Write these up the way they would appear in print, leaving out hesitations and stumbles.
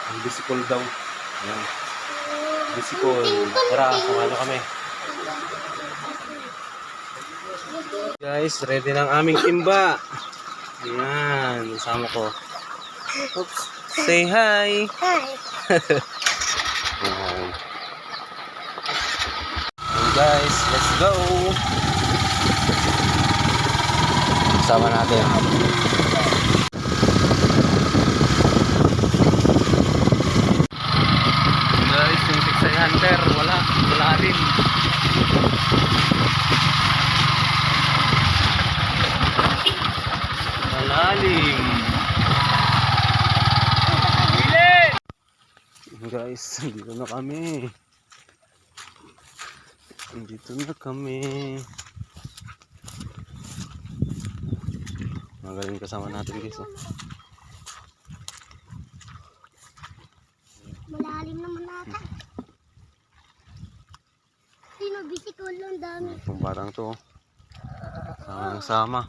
Ang bisikol daw. Ayan. Bisikol. Tara, samahan nyo kami. Guys, ready na ang aming timba. Ayan, isama ko. Oops. Say hi. Hi. Ayan. And guys, let's go. Sama natin. Guys, yung 6 hunter, wala rin. Malalim. Guys, dito na kami. Dito na kami. Magaling kasama natin guys. Oh. Malalim naman nata. Sino bisikol lang dami. Itong batang to. Sama.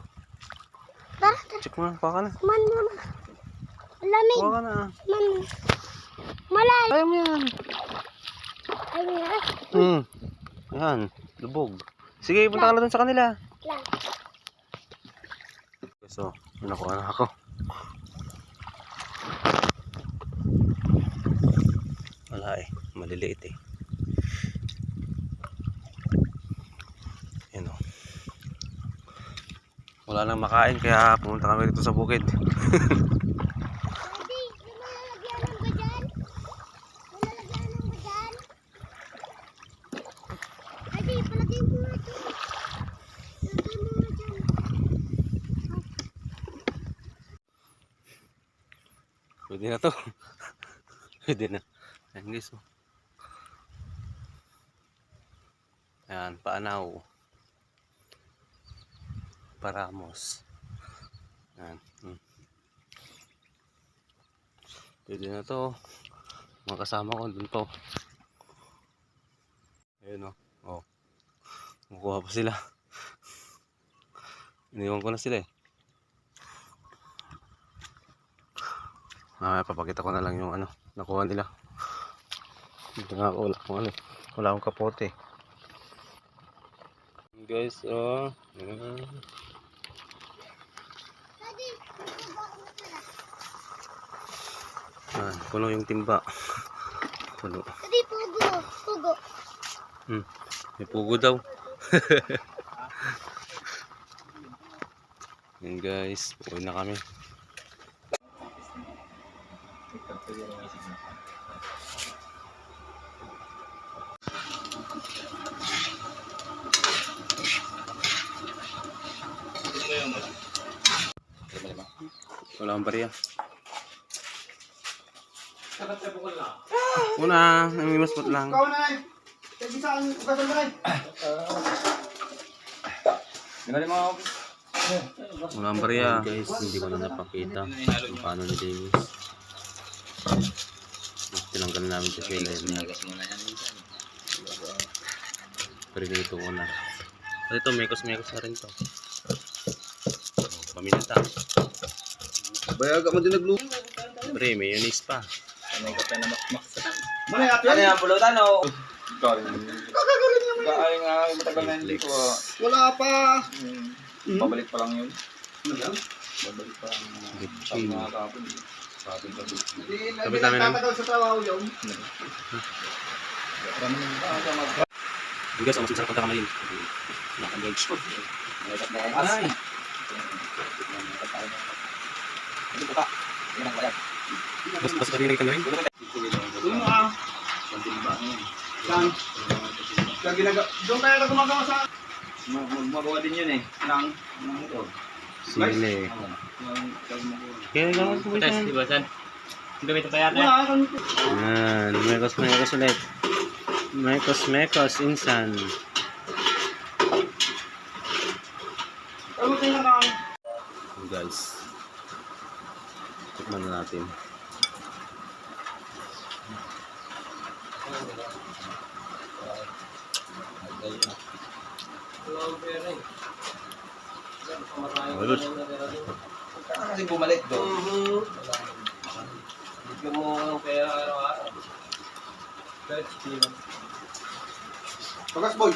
Tara. Check mo na, paka na. Man muna. Lamig. Paka na. Man. Malalim. Ayaw mo yan. Ayun. Yan, lubog. Sige, punta ka na dun sa kanila. Lang. So, nakuha na ako. Wala eh, maliliit eh. Yan o. Wala nang makain kaya pumunta kami dito sa bukid. Daddy, may malalagyan ng ba dyan? Malalagyan ng ba dyan? Daddy, palagay mo nga ito. Palagay mo nga dyan. Pwede na to. Pwede na. Ayan guys. Oh. Ayan, Paanaw. Paramos. Ayan. Pwede na to. Mga kasama ko dun to. Ayun o. Oh. Makuha pa sila. Iniwan ko na sila eh. Papakita ko na lang yung ano nakuha nila. Dito nga ako wala akong kapote. Guys, oh. Daddy, Puno yung timba. Puno. Daddy, pugo. May pugo daw. Yan guys, uwi na kami. Wala akong bariya. Una, namimimas pot lang. Ikaw na eh. Kasi saan ugasan ka Wala akong bariya. Guys, hindi ko na napakita kung paano ni Dennis. Tinanggal namin sa trailer niya. Pero dito ko na. Ito, mekos na rin to. Paminta. Bayaga mo din nagluto. Pre, mayonnaise pa. Manay ato yan. Ano yan, pulutan o? Kakagaling naman yan. Kaya nga, matagal na hindi ko. Wala pa. Pabalik pa lang yun. Ano yan? Babalik pa lang. Gitchin. Mga kapon. Sabi ko. Hindi nagtatagal sa trabaho yun. Bigas, ang masisarap pagkakamayin. Nakagage ko. Ay! Basta kanina ka na rin. Doon mo ah. Saan? Doon tayo na gumagawa sa... Magawa din yun eh. Ng motor. Sili. Kaya gawin ko ba yan? Diba, San? Gamitin pa yata. Wala kang... Yan, mekos ulit. Mekos, insan. Ano tayo na kang... Guys, tikman na natin. Kasi bumalik doon. mo pera araw-araw. Bagas boy.